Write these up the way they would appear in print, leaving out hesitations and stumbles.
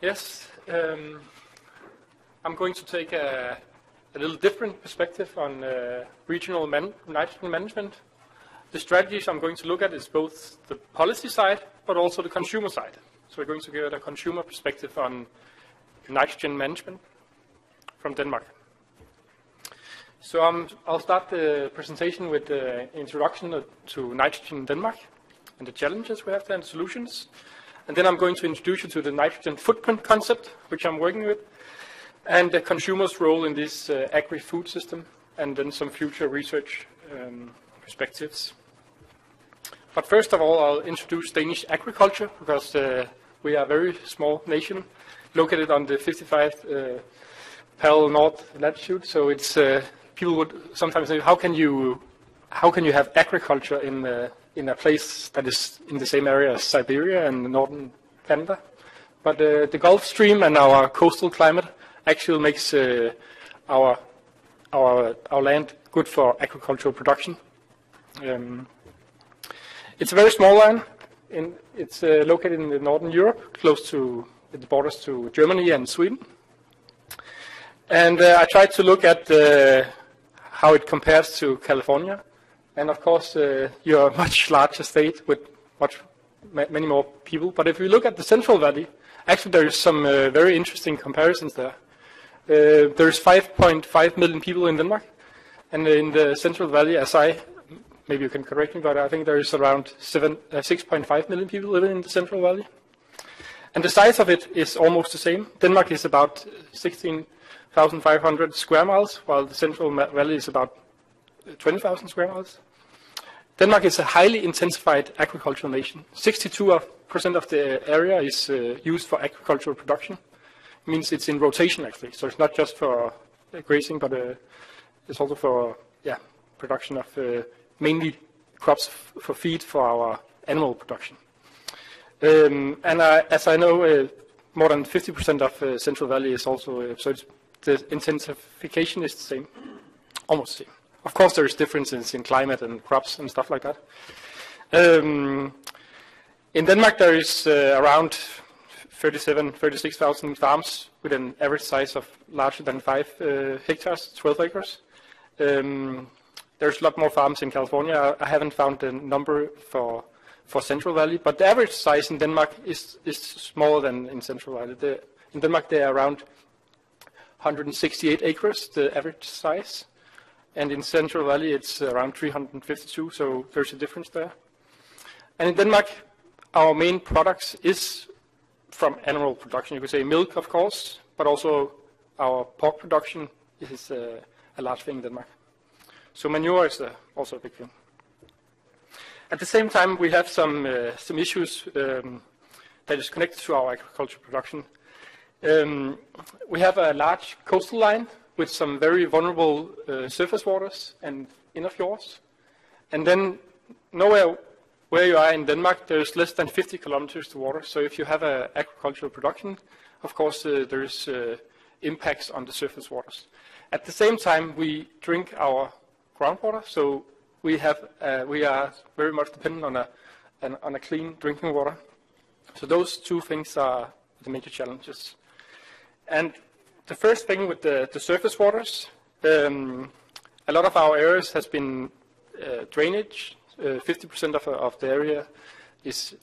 Yes, I'm going to take a little different perspective on regional nitrogen management. The strategies I'm going to look at is both the policy side, but also the consumer side. So we're going to get a consumer perspective on nitrogen management from Denmark. So I'll start the presentation with the introduction to nitrogen in Denmark and the challenges we have there and solutions. And then I'm going to introduce you to the nitrogen footprint concept, which I'm working with, and the consumer's role in this agri-food system, and then some future research perspectives. But first of all, I'll introduce Danish agriculture, because we are a very small nation, located on the 55 parallel north latitude. So it's people would sometimes say, how can you have agriculture in a place that is in the same area as Siberia and northern Canada? But the Gulf Stream and our coastal climate actually makes our land good for agricultural production. It's a very small land. It's located in northern Europe, close to the borders to Germany and Sweden. And I tried to look at how it compares to California. And of course, you're a much larger state with many more people. But if we look at the Central Valley, actually there is some very interesting comparisons there. There's 5.5 million people in Denmark. And in the Central Valley, maybe you can correct me, but I think there is around 6.5 million people living in the Central Valley. And the size of it is almost the same. Denmark is about 16,500 square miles, while the Central Valley is about 20,000 square miles. Denmark is a highly intensified agricultural nation. 62% of the area is used for agricultural production. It means it's in rotation, actually. So it's not just for grazing, but it's also for production of mainly crops for feed for our animal production. As I know, more than 50% of Central Valley is also, so the intensification is the same, almost the same. Of course, there is differences in climate and crops and stuff like that. In Denmark, there is around 36,000 farms with an average size of larger than 5 hectares, 12 acres. There's a lot more farms in California. I haven't found the number for Central Valley, but the average size in Denmark is smaller than in Central Valley. In Denmark, they are around 168 acres, the average size. And in Central Valley, it's around 352, so there's a difference there. And in Denmark, our main products is from animal production. You could say milk, of course, but also our pork production is a large thing in Denmark. So manure is also a big thing. At the same time, we have some issues that is connected to our agricultural production. We have a large coastal line with some very vulnerable surface waters and inner fjords. And then nowhere where you are in Denmark, there's less than 50 kilometers to water. So if you have an agricultural production, of course, there's impacts on the surface waters. At the same time, we drink our groundwater, so we are very much dependent on a clean drinking water. So those two things are the major challenges. And the first thing with the surface waters, a lot of our areas has been drainage. 50% of the area is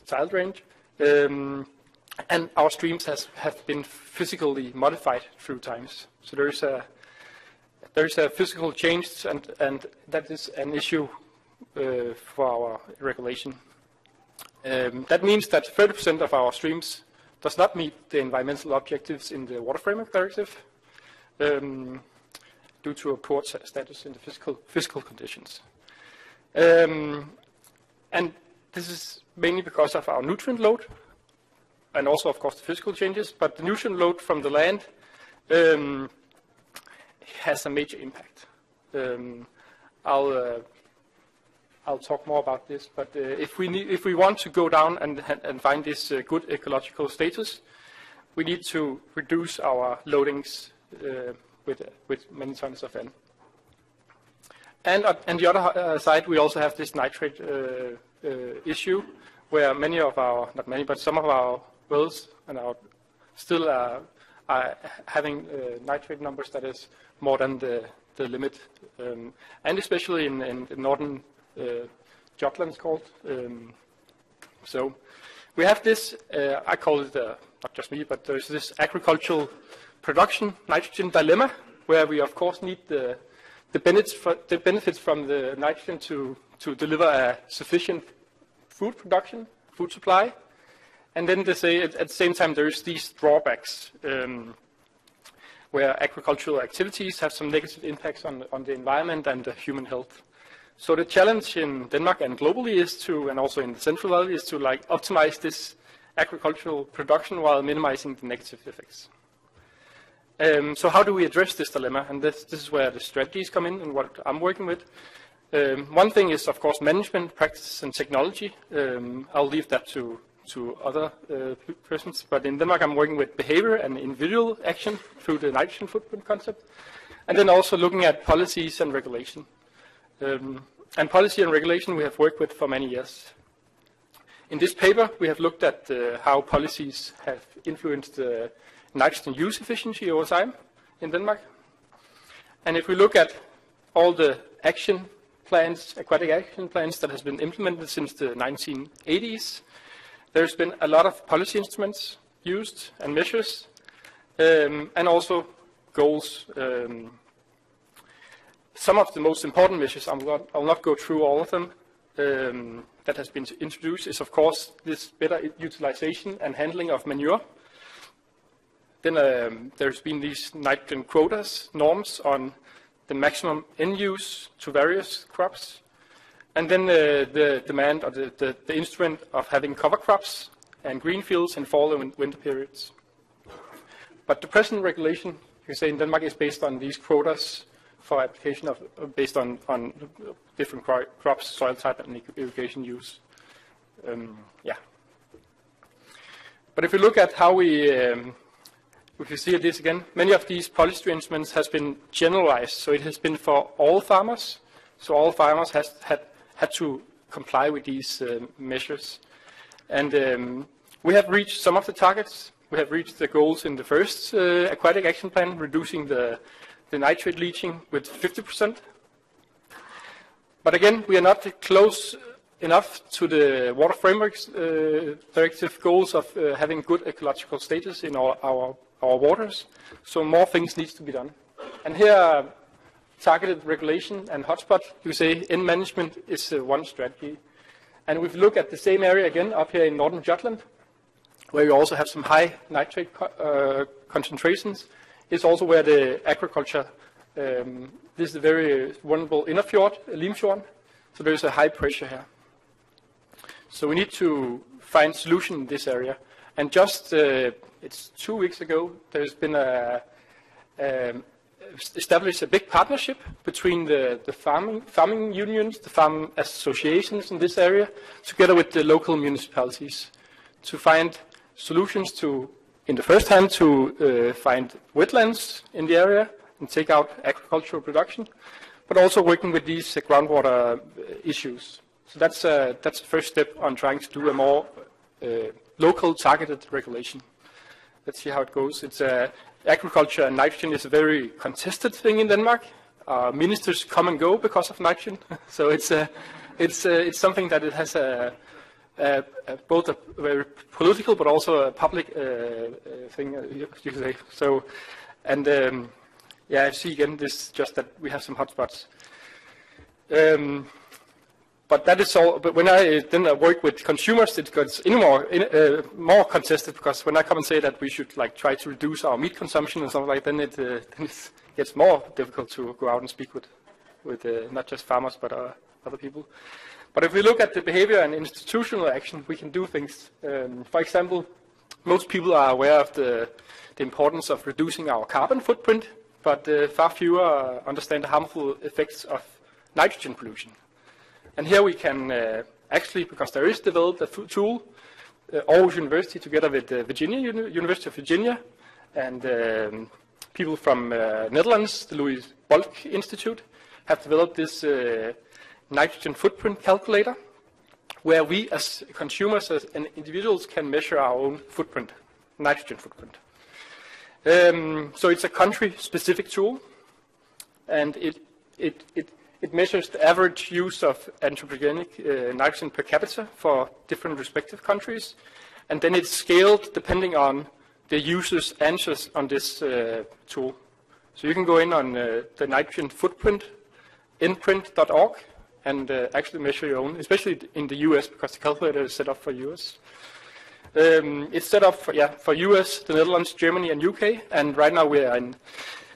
tile drained. And our streams have been physically modified through times. So there's a physical change, and that is an issue for our regulation. That means that 30% of our streams does not meet the environmental objectives in the Water Framework Directive due to a poor status in the physical conditions. And this is mainly because of our nutrient load, and also, of course, the physical changes. But the nutrient load from the land has a major impact. I'll talk more about this. But if we want to go down and find this good ecological status, we need to reduce our loadings with many tons of N. And on the other side, we also have this nitrate issue, where many of our, not many, but some of our wells and our still are having nitrate numbers that is more than the limit, and especially in the northern Jutlands called. So we have this, I call it, not just me, but there's this agricultural production nitrogen dilemma, where we of course need the benefits from the nitrogen to deliver a sufficient food production, food supply. And then they say at the same time there's these drawbacks, where agricultural activities have some negative impacts on the environment and the human health. So the challenge in Denmark and globally is to, and also in the Central Valley, is to like optimize this agricultural production while minimizing the negative effects. So how do we address this dilemma? And this is where the strategies come in and what I'm working with. One thing is, of course, management, practice, and technology. I'll leave that to other persons. But in Denmark, I'm working with behavior and individual action through the nitrogen footprint concept. And then also looking at policies and regulation. And policy and regulation we have worked with for many years. In this paper, we have looked at how policies have influenced nitrogen use efficiency over time in Denmark. And if we look at all the action plans, aquatic action plans that has been implemented since the 1980s, there's been a lot of policy instruments used and measures, and also goals. Some of the most important measures, I'll not go through all of them, that has been introduced is, of course, this better utilization and handling of manure. Then there's been these nitrogen quotas, norms on the maximum end use to various crops. And then the demand, or the instrument of having cover crops and green fields in fall and winter periods. But the present regulation, you can say, in Denmark is based on these quotas for application based on different crops, soil type, and irrigation use. But if we look at how if you see this again, many of these policy instruments has been generalized, so it has been for all farmers. So all farmers had to comply with these measures. And we have reached some of the targets. We have reached the goals in the first aquatic action plan, reducing the nitrate leaching with 50%. But again, we are not close enough to the Water Frameworks Directive goals of having good ecological status in our waters. So more things needs to be done. And here, targeted regulation and hotspot, you say, in management is one strategy. And if we look at the same area again up here in northern Jutland, where you also have some high nitrate concentrations, is also where the agriculture, this is a very vulnerable inner fjord, Limfjorden, so there's a high pressure here. So we need to find solution in this area. And just, it's 2 weeks ago, there's been established a big partnership between the farming unions, the farm associations in this area, together with the local municipalities, to find solutions to, in the first hand, to find wetlands in the area and take out agricultural production, but also working with these groundwater issues. So that's the first step on trying to do a more local targeted regulation. Let's see how it goes. It's agriculture and nitrogen is a very contested thing in Denmark. Ministers come and go because of nitrogen, so it's something that it has both a very political but also a public thing, you could say. So, and I see again this just that we have some hotspots. But that is all. But when I then work with consumers, it gets more contested, because when I come and say that we should try to reduce our meat consumption and something like that, then it gets more difficult to go out and speak with not just farmers but other people. But if we look at the behavior and institutional action, we can do things. For example, most people are aware of the importance of reducing our carbon footprint, but far fewer understand the harmful effects of nitrogen pollution. And here we can actually, because there is developed a tool, Aarhus University together with University of Virginia, and people from Netherlands, the Louis Bolk Institute, have developed this nitrogen footprint calculator, where we as consumers and individuals can measure our own footprint, nitrogen footprint. So it's a country-specific tool, and it measures the average use of anthropogenic nitrogen per capita for different respective countries, and then it's scaled depending on the user's answers on this tool. So you can go in on the nitrogen footprint, nprint.org, and actually measure your own, especially in the US, because the calculator is set up for US. It's set up for US, the Netherlands, Germany, and UK, and right now we are in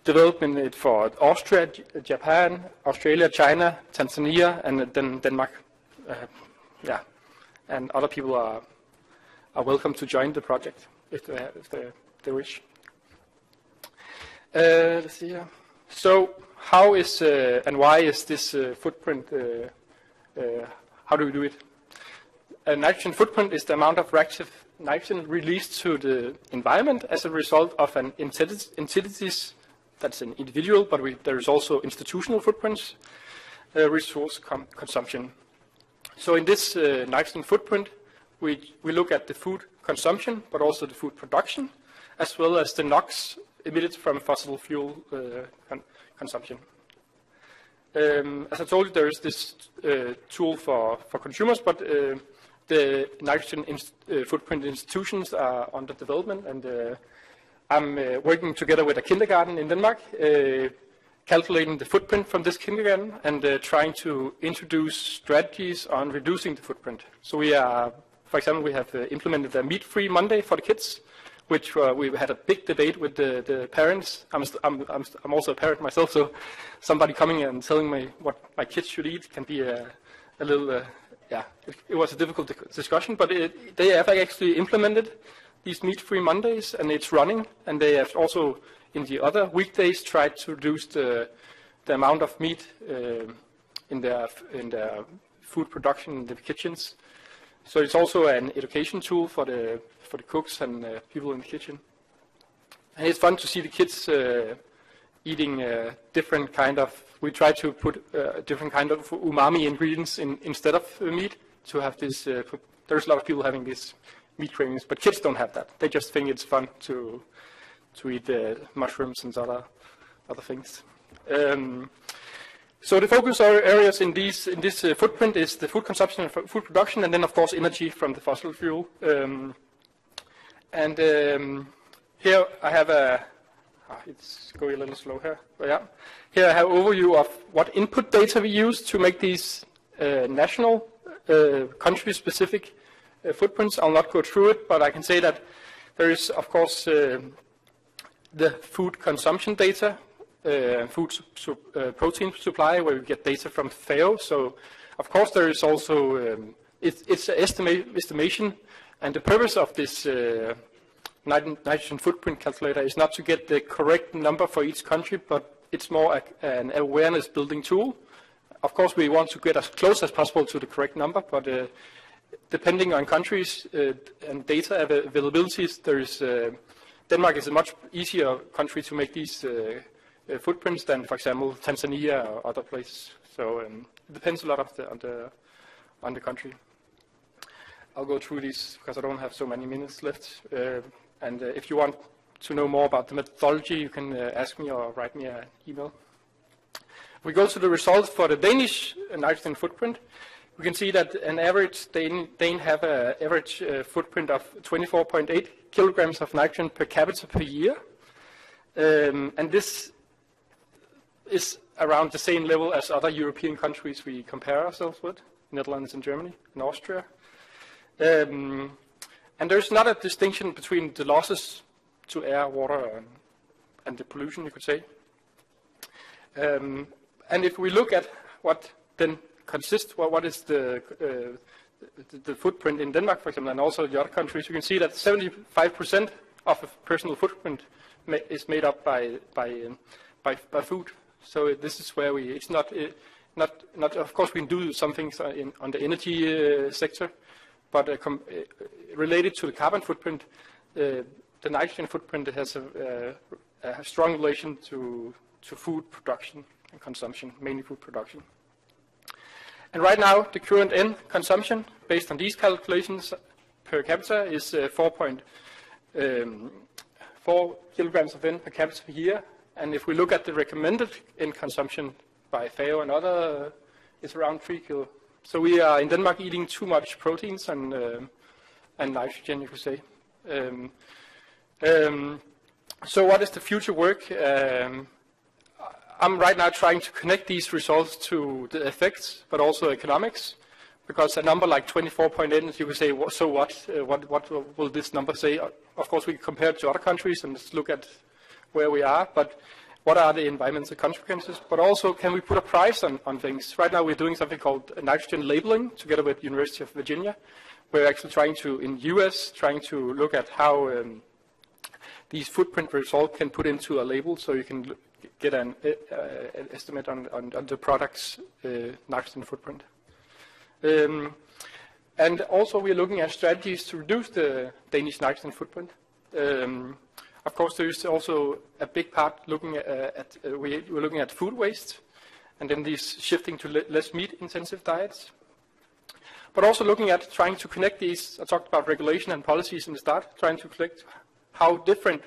developing it for Austria, Japan, Australia, China, Tanzania, and then Denmark. And other people are welcome to join the project if they wish. Let's see here. So how is and why is this footprint? How do we do it? A nitrogen footprint is the amount of reactive nitrogen released to the environment as a result of an entities. That's an individual, but there is also institutional footprints, resource consumption. So in this nitrogen footprint, we look at the food consumption, but also the food production, as well as the NOx emitted from fossil fuel consumption. As I told you, there is this tool for consumers, but the nitrogen footprint institutions are under development, and I'm working together with a kindergarten in Denmark, calculating the footprint from this kindergarten and trying to introduce strategies on reducing the footprint. So we are, for example, we have implemented a meat-free Monday for the kids, which we had a big debate with the parents. I'm also a parent myself, so somebody coming and telling me what my kids should eat can be a little, it was a difficult discussion, but they have actually implemented these meat-free Mondays, and it's running, and they have also in the other weekdays tried to reduce the amount of meat in their food production in the kitchens. So it's also an education tool for the cooks and people in the kitchen. And it's fun to see the kids eating different kind of. We try to put different kind of umami ingredients instead of meat to have this. There's a lot of people having this meat cravings, but kids don't have that. They just think it's fun to eat mushrooms and other things. So the focus areas in this footprint is the food consumption and food production, and then of course energy from the fossil fuel. Here I have it's going a little slow here. But yeah, here I have an overview of what input data we use to make these national, country-specific footprints. I'll not go through it, but I can say that there is, of course, the food consumption data, protein supply, where we get data from FAO. So, of course, there is also, it's an estimation, and the purpose of this nitrogen footprint calculator is not to get the correct number for each country, but it's more an awareness building tool. Of course, we want to get as close as possible to the correct number, but depending on countries and data availabilities, there is Denmark is a much easier country to make these footprints than, for example, Tanzania or other places. So it depends a lot on the country. I'll go through these because I don't have so many minutes left. And if you want to know more about the methodology, you can ask me or write me an email. We go to the results for the Danish nitrogen footprint. We can see that an average Dane have an average footprint of 24.8 kilograms of nitrogen per capita per year. And this is around the same level as other European countries we compare ourselves with, Netherlands and Germany and Austria. And there's not a distinction between the losses to air, water, and the pollution, you could say. And if we look at what then consists, what is the footprint in Denmark, for example, and also the other countries, you can see that 75% of a personal footprint is made up by food. So this is where it's not. Of course, we can do some things on the energy sector, but related to the carbon footprint, the nitrogen footprint has a strong relation to food production and consumption, mainly food production. And right now, the current N consumption, based on these calculations per capita, is 4.4 4 kilograms of N per capita per year. And if we look at the recommended N consumption by FAO and other, it's around 3 kilo. So we are in Denmark eating too much proteins and nitrogen, you could say. So what is the future work? I'm right now trying to connect these results to the effects, but also economics, because a number like 24.8, you could say, so what? What will this number say? Of course, we compare it to other countries and just look at where we are, but what are the environmental consequences? But also, can we put a price on things? Right now, we're doing something called nitrogen labeling together with University of Virginia. We're actually trying to, in US, trying to look at how these footprint results can put into a label so you can get an estimate on the product's nitrogen footprint. And also we're looking at strategies to reduce the Danish nitrogen footprint. Of course, there is also a big part looking at we're looking at food waste, and then these shifting to less meat-intensive diets. But also looking at trying to connect these, I talked about regulation and policies in the start, trying to connect how different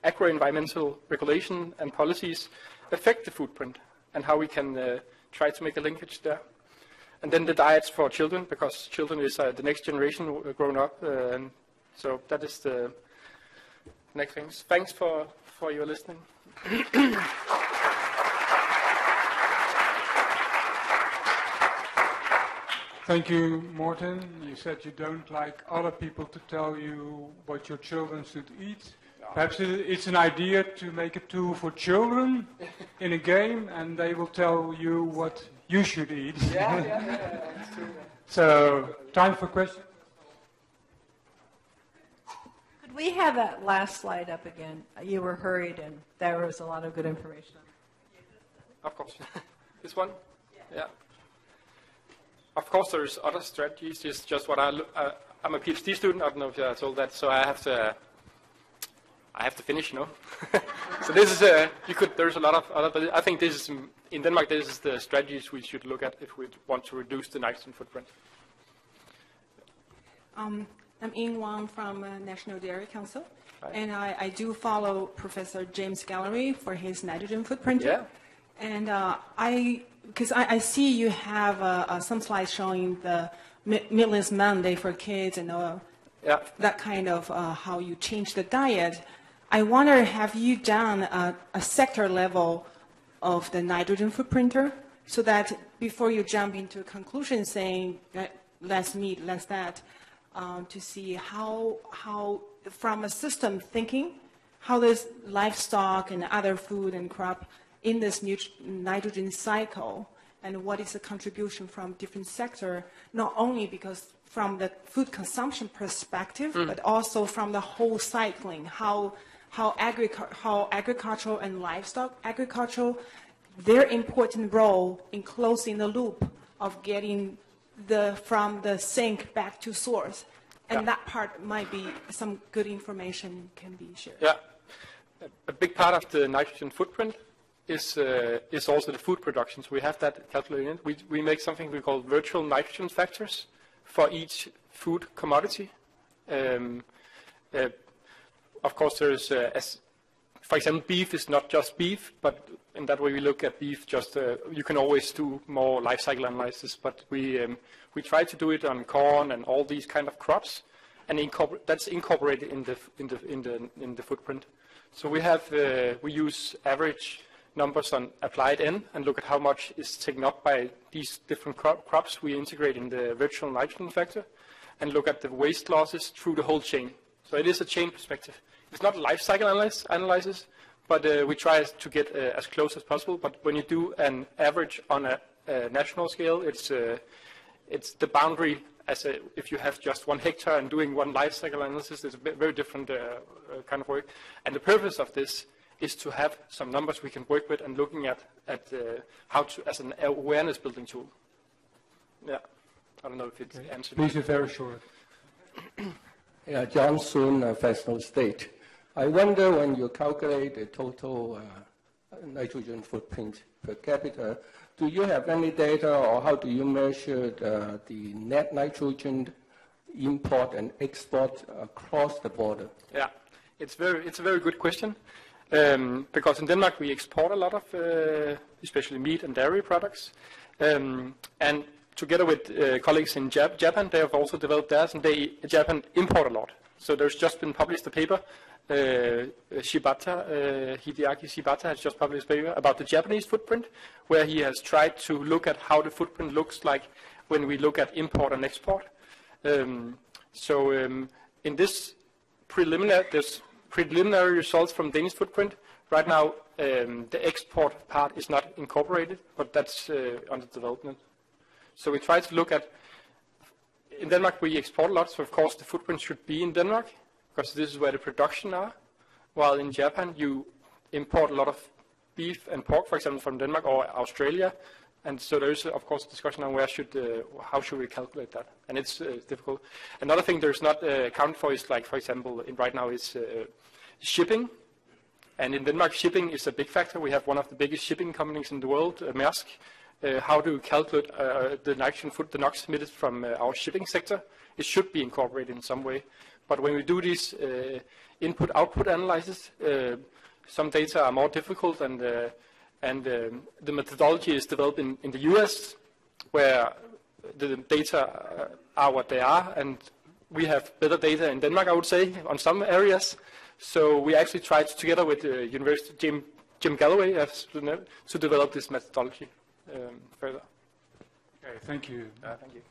agro-environmental regulation and policies affect the footprint, and how we can try to make a linkage there. And then the diets for children, because children is the next generation growing up. So that is the next thing. Thanks for your listening. Thank you, Morten. You said you don't like other people to tell you what your children should eat. Perhaps it's an idea to make a tool for children in a game, and they will tell you what you should eat. Yeah. That's true. So, time for questions. Could we have that last slide up again? You were hurried, and there was a lot of good information. Of course. This one? Yeah. Of course, there's other strategies. It's just what I'm a PhD student. I don't know if I told that, so I have to finish, you know. So this is there's a lot of other, but I think this is in Denmark. This is the strategies we should look at if we want to reduce the nitrogen footprint. I'm Ying Wang from National Dairy Council, Hi. and I do follow Professor James Gallery for his nitrogen footprint. Yeah. And because I see you have some slides showing the Meatless Monday for kids and that kind of how you change the diet. I wonder, have you done a sector level of the nitrogen footprinter so that before you jump into a conclusion saying that less meat, less that, to see how from a system thinking, how this livestock and other food and crop in this nitrogen cycle, and what is the contribution from different sector, not only because from the food consumption perspective, but also from the whole cycling, how agricultural and livestock agriculture, their important role in closing the loop of getting from the sink back to source. And that part might be some good information can be shared. Yeah. A big part of the nitrogen footprint is also the food production. So we have that calculated in. We make something we call virtual nitrogen factors for each food commodity. Of course, there's, for example, beef is not just beef, but in that way we look at beef just, you can always do more life cycle analysis, but we try to do it on corn and all these kind of crops, and that's incorporated in the footprint. So we use average numbers on applied N and look at how much is taken up by these different crops we integrate in the virtual nitrogen factor, and look at the waste losses through the whole chain. So it is a chain perspective. It's not life cycle analysis, but we try to get as close as possible. But when you do an average on a national scale, it's the boundary. If you have just 1 hectare and doing one life cycle analysis, it's a very different kind of work. And the purpose of this is to have some numbers we can work with and looking at how to, as an awareness building tool. Yeah, I don't know if it's answered. Please be very short. Yeah, John Soon, Fresno State. I wonder when you calculate the total nitrogen footprint per capita, do you have any data or how do you measure the net nitrogen import and export across the border? Yeah, It's a very good question, because in Denmark we export a lot of, especially meat and dairy products, and together with colleagues in Japan, they have also developed theirs, and Japan import a lot. So there's just been published a paper, Hideaki Shibata has just published a paper about the Japanese footprint, where he has tried to look at how the footprint looks like when we look at import and export. In this preliminary results from Danish footprint. Right now, the export part is not incorporated, but that's under development. So we try to look at, in Denmark we export a lot, so of course the footprint should be in Denmark, because this is where the production are, while in Japan you import a lot of beef and pork, for example, from Denmark or Australia, and so there is of course a discussion on how should we calculate that, and it's difficult. Another thing there's not accounted for is, like, for example, right now is shipping, and in Denmark shipping is a big factor. We have one of the biggest shipping companies in the world, Maersk. How do we calculate the nitrogen the NOx emitted from our shipping sector? It should be incorporated in some way. But when we do these input-output analysis, some data are more difficult, and the methodology is developed in the US, where the data are what they are, and we have better data in Denmark, I would say, on some areas. So we actually tried, together with University Jim Galloway, to develop this methodology further. Okay, thank you. Thank you.